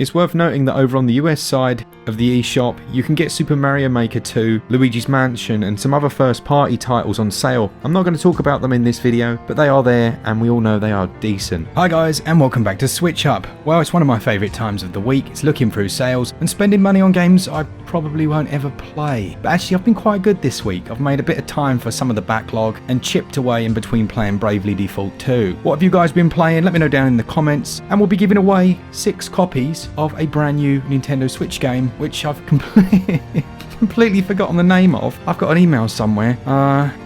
It's worth noting that over on the US side of the eShop, you can get Super Mario Maker 2, Luigi's Mansion and some other first party titles on sale. I'm not going to talk about them in this video, but they are there and we all know they are decent. Hi guys, and welcome back to SwitchUp. Well, it's one of my favourite times of the week. It's looking through sales and spending money on games I probably won't ever play. But actually I've been quite good this week. I've made a bit of time for some of the backlog and chipped away in between playing Bravely Default 2. What have you guys been playing? Let me know down in the comments, and we'll be giving away 6 copies of a brand new Nintendo Switch game, which I've completely forgotten the name of. I've got an email somewhere.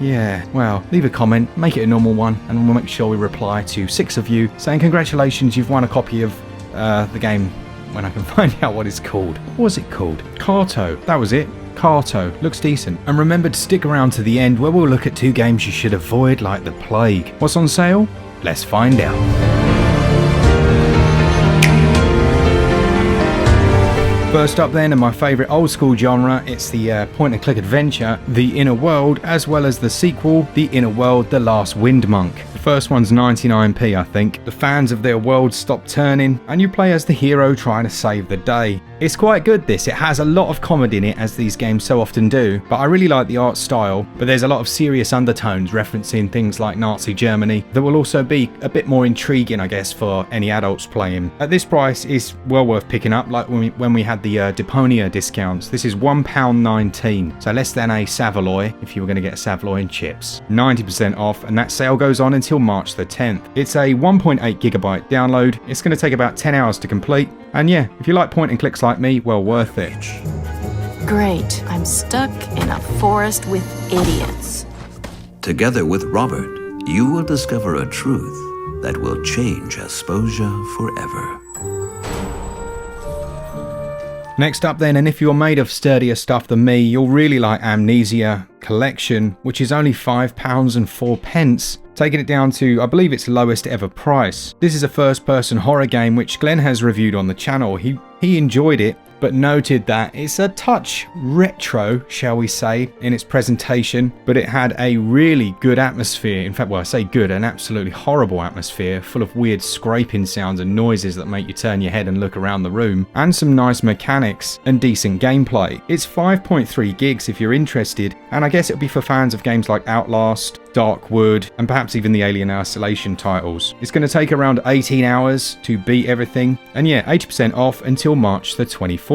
Yeah, well, leave a comment, make it a normal one, and we'll make sure we reply to 6 of you saying congratulations, you've won a copy of the game when I can find out what it's called. What was it called? Carto. That was it. Carto. Looks decent. And remember to stick around to the end where we'll look at 2 games you should avoid like the plague. What's on sale? Let's find out. First up then, in my favourite old school genre, it's the point and click adventure, The Inner World, as well as the sequel, The Inner World, The Last Windmonk. The first one's 99p I think. The fans of their world stop turning and you play as the hero trying to save the day. It's quite good this, it has a lot of comedy in it as these games so often do, but I really like the art style, but there's a lot of serious undertones referencing things like Nazi Germany that will also be a bit more intriguing I guess for any adults playing. At this price it's well worth picking up, like when we had the Deponia discounts. This is £1.19, so less than a Savoy if you were going to get a Savoy and chips. 90% off, and that sale goes on until March the 10th. It's a 1.8GB download, it's going to take about 10 hours to complete, and yeah, if you like point and clicks like me, well worth it. Great, I'm stuck in a forest with idiots. Together with Robert, you will discover a truth that will change Asposia forever. Next up then, and if you're made of sturdier stuff than me, you'll really like Amnesia Collection, which is only £5.04, taking it down to, I believe, its lowest ever price. This is a first-person horror game which Glen has reviewed on the channel. He enjoyed it, but noted that it's a touch retro, shall we say, in its presentation, but it had a really good atmosphere. In fact, well, I say good, an absolutely horrible atmosphere, full of weird scraping sounds and noises that make you turn your head and look around the room, and some nice mechanics and decent gameplay. It's 5.3 gigs if you're interested, and I guess it'll be for fans of games like Outlast, Darkwood, and perhaps even the Alien Isolation titles. It's going to take around 18 hours to beat everything, and yeah, 80% off until March the 24th.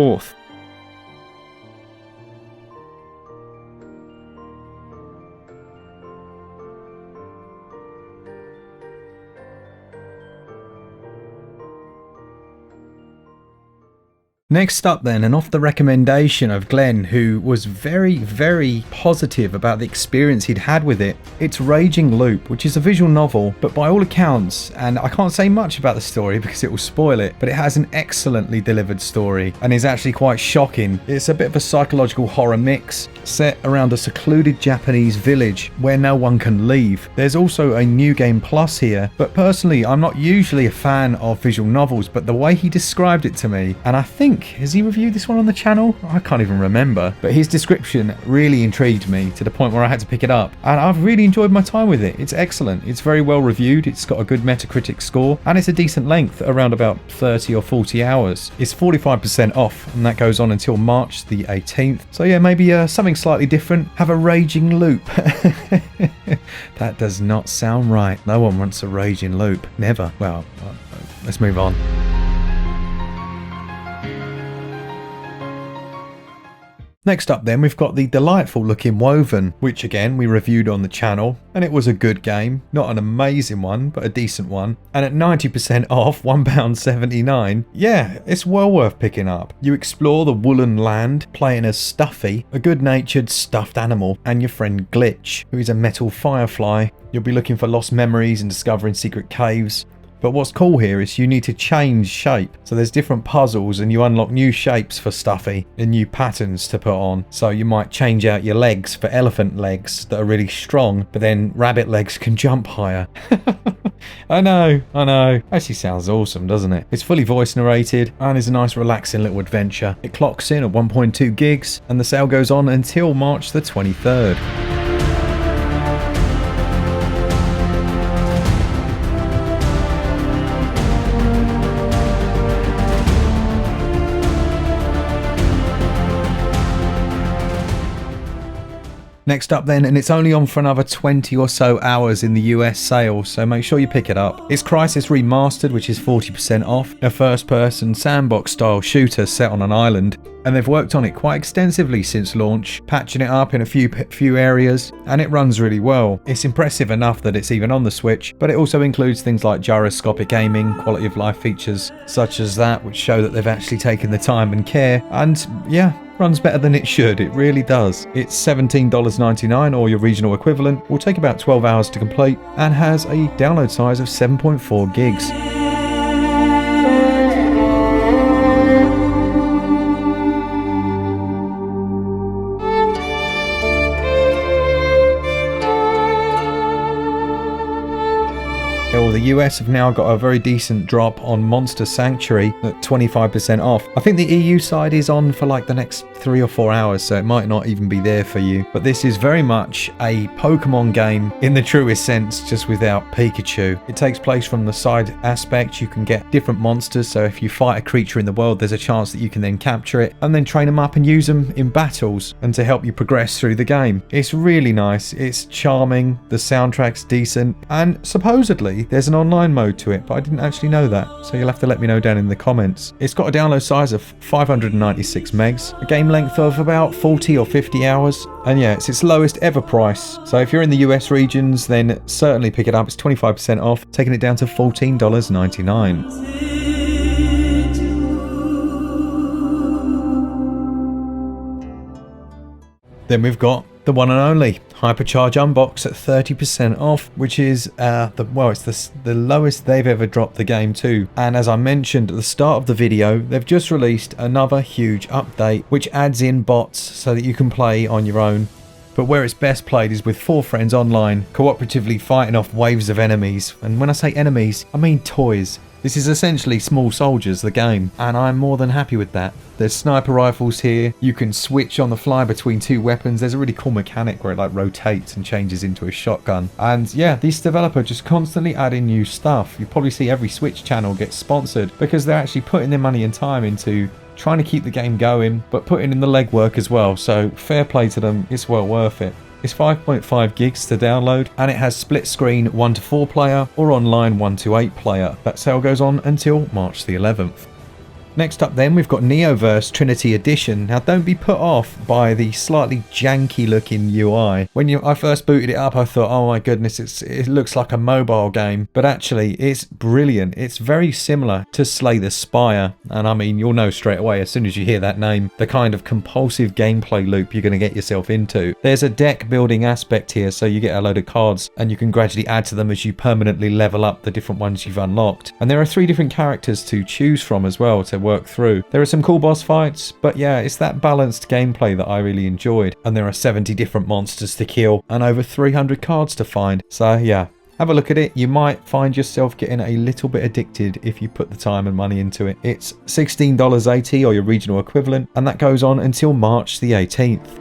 Next up then, and off the recommendation of Glen, who was very positive about the experience he'd had with it, it's Raging Loop, which is a visual novel, but by all accounts, and I can't say much about the story because it will spoil it, but it has an excellently delivered story and is actually quite shocking. It's a bit of a psychological horror mix set around a secluded Japanese village where no one can leave. There's also a New Game Plus here, but personally I'm not usually a fan of visual novels, but the way he described it to me, and I think, has he reviewed this one on the channel? I can't even remember, but his description really intrigued me to the point where I had to pick it up, and I've really enjoyed my time with it. It's excellent, it's very well reviewed, it's got a good Metacritic score, and it's a decent length, around about 30 or 40 hours. It's 45% off, and that goes on until March the 18th. So yeah, maybe something slightly different. Have a raging loop. That does not sound right. No one wants a raging loop. Never. Well, let's move on. Next up then, we've got the delightful looking Woven, which again we reviewed on the channel, and it was a good game. Not an amazing one, but a decent one. And at 90% off, £1.79, yeah, it's well worth picking up. You explore the woolen land, playing as Stuffy, a good-natured stuffed animal, and your friend Glitch, who is a metal firefly. You'll be looking for lost memories and discovering secret caves. But what's cool here is you need to change shape. So there's different puzzles and you unlock new shapes for Stuffy and new patterns to put on. So you might change out your legs for elephant legs that are really strong, but then rabbit legs can jump higher. I know. Actually sounds awesome, doesn't it? It's fully voice narrated and is a nice relaxing little adventure. It clocks in at 1.2 gigs and the sale goes on until March the 23rd. Next up then, and it's only on for another 20 or so hours in the US sale, so make sure you pick it up. It's Crysis Remastered, which is 40% off, a first-person sandbox-style shooter set on an island, and they've worked on it quite extensively since launch, patching it up in a few areas, and it runs really well. It's impressive enough that it's even on the Switch, but it also includes things like gyroscopic aiming, quality of life features such as that, which show that they've actually taken the time and care, and yeah, runs better than it should, it really does. It's $17.99 or your regional equivalent, will take about 12 hours to complete, and has a download size of 7.4 gigs. The US have now got a very decent drop on Monster Sanctuary at 25% off. I think the EU side is on for like the next 3 or 4 hours, so it might not even be there for you. But this is very much a Pokemon game in the truest sense, just without Pikachu. It takes place from the side aspect. You can get different monsters, so if you fight a creature in the world, there's a chance that you can then capture it and then train them up and use them in battles and to help you progress through the game. It's really nice, it's charming, the soundtrack's decent, and supposedly there's an online mode to it, but I didn't actually know that, so you'll have to let me know down in the comments. It's got a download size of 596 megs, a game length of about 40 or 50 hours, and yeah, it's its lowest ever price. So if you're in the US regions, then certainly pick it up. It's 25% off, taking it down to $14.99. Then we've got the one and only Hypercharge Unbox at 30% off, which is it's the lowest they've ever dropped the game to. And as I mentioned at the start of the video, they've just released another huge update which adds in bots so that you can play on your own. But where it's best played is with 4 friends online, cooperatively fighting off waves of enemies. And when I say enemies, I mean toys. This is essentially Small Soldiers, the game, and I'm more than happy with that. There's sniper rifles here, you can switch on the fly between 2 weapons, there's a really cool mechanic where it like rotates and changes into a shotgun. And yeah, this developer just constantly adding new stuff. You probably see every Switch channel get sponsored because they're actually putting their money and time into trying to keep the game going, but putting in the legwork as well, so fair play to them, it's well worth it. It's 5.5 gigs to download, and it has split screen 1 to 4 player or online 1 to 8 player. That sale goes on until March the 11th. Next up then, we've got Neoverse Trinity Edition. Now don't be put off by the slightly janky looking UI. When I first booted it up, I thought, oh my goodness, it looks like a mobile game. But actually, it's brilliant. It's very similar to Slay the Spire. And I mean, you'll know straight away as soon as you hear that name, the kind of compulsive gameplay loop you're going to get yourself into. There's a deck building aspect here, so you get a load of cards and you can gradually add to them as you permanently level up the different ones you've unlocked. And there are 3 different characters to choose from as well to work through. There are some cool boss fights, but yeah, it's that balanced gameplay that I really enjoyed. And there are 70 different monsters to kill and over 300 cards to find. So yeah, have a look at it. You might find yourself getting a little bit addicted if you put the time and money into it. It's $16.80 or your regional equivalent, and that goes on until March the 18th.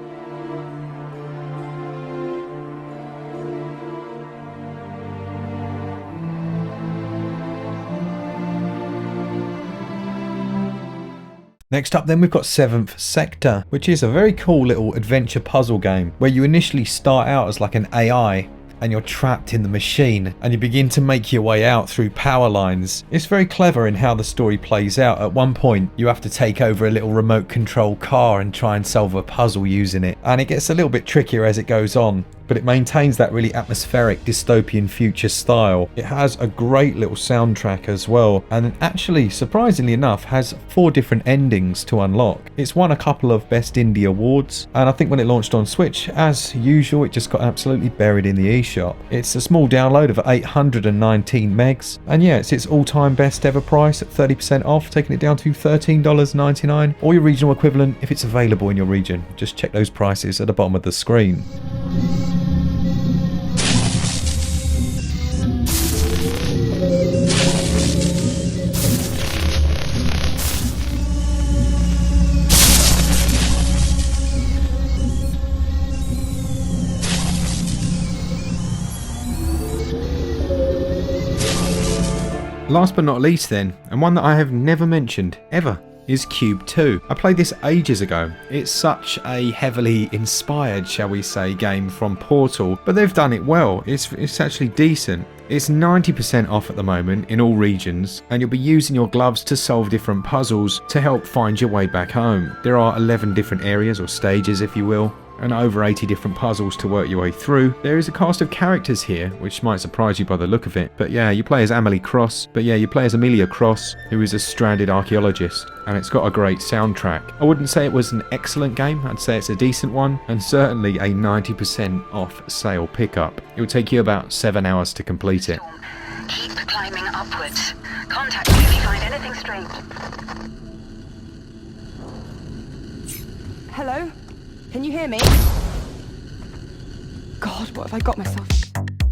Next up then, we've got 7th Sector, which is a very cool little adventure puzzle game where you initially start out as like an AI and you're trapped in the machine and you begin to make your way out through power lines. It's very clever in how the story plays out. At one point you have to take over a little remote control car and try and solve a puzzle using it, and it gets a little bit trickier as it goes on, but it maintains that really atmospheric dystopian future style. It has a great little soundtrack as well, and actually, surprisingly enough, has 4 different endings to unlock. It's won a couple of Best Indie awards, and I think when it launched on Switch, as usual, it just got absolutely buried in the eShop. It's a small download of 819 megs, and yeah, it's its all-time best ever price at 30% off, taking it down to $13.99, or your regional equivalent if it's available in your region. Just check those prices at the bottom of the screen. Last but not least then, and one that I have never mentioned, ever, is Cube 2. I played this ages ago. It's such a heavily inspired, shall we say, game from Portal, but they've done it well. It's actually decent. It's 90% off at the moment in all regions, and you'll be using your gloves to solve different puzzles to help find your way back home. There are 11 different areas, or stages if you will, and over 80 different puzzles to work your way through. There is a cast of characters here, which might surprise you by the look of it. But yeah, you play as Amelia Cross, who is a stranded archaeologist, and it's got a great soundtrack. I wouldn't say it was an excellent game, I'd say it's a decent one, and certainly a 90% off sale pickup. It would take you about 7 hours to complete it. Keep climbing upwards. Contact me if you find anything strange. Hello? Can you hear me? God, what have I got myself?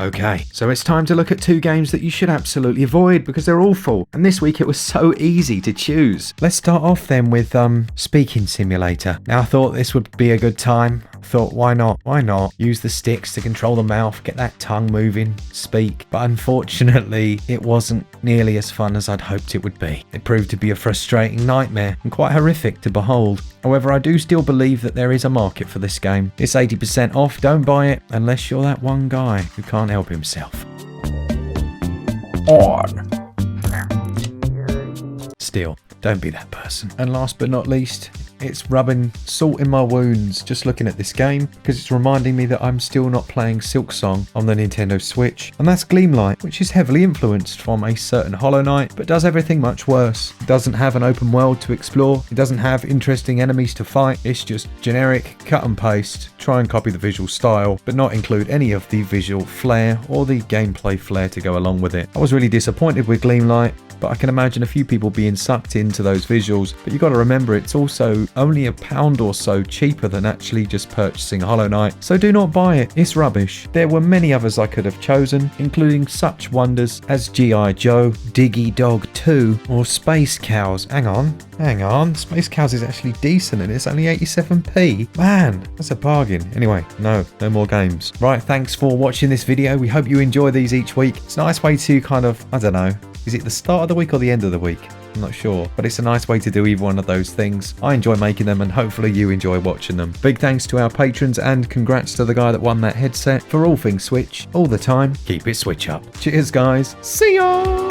Okay, so it's time to look at 2 games that you should absolutely avoid because they're awful. And this week it was so easy to choose. Let's start off then with Speaking Simulator. Now I thought this would be a good time. Thought, why not? Why not? Use the sticks to control the mouth, get that tongue moving, speak. But unfortunately, it wasn't nearly as fun as I'd hoped it would be. It proved to be a frustrating nightmare and quite horrific to behold. However, I do still believe that there is a market for this game. It's 80% off, don't buy it unless you're that one guy who can't help himself. On. Still, don't be that person. And last but not least, it's rubbing salt in my wounds just looking at this game because it's reminding me that I'm still not playing Silksong on the Nintendo Switch, and that's Gleamlight, which is heavily influenced from a certain Hollow Knight but does everything much worse. It doesn't have an open world to explore, it doesn't have interesting enemies to fight, it's just generic cut and paste, try and copy the visual style but not include any of the visual flair or the gameplay flair to go along with it. I was really disappointed with Gleamlight, but I can imagine a few people being sucked into those visuals. But you got to remember, it's also only £1 or so cheaper than actually just purchasing Hollow Knight, so do not buy it, it's rubbish. There were many others I could have chosen, including such wonders as G.I. Joe, Diggy Dog 2, or Space Cows. Hang on, Space Cows is actually decent and it's only 87p. Man, that's a bargain. Anyway, no more games. Right, thanks for watching this video. We hope you enjoy these each week. It's a nice way to kind of, I don't know, is it the start of the week or the end of the week? I'm not sure, but it's a nice way to do either one of those things. I enjoy making them and hopefully you enjoy watching them. Big thanks to our patrons and congrats to the guy that won that headset. For all things Switch, all the time, keep it Switch up. Cheers guys, see ya!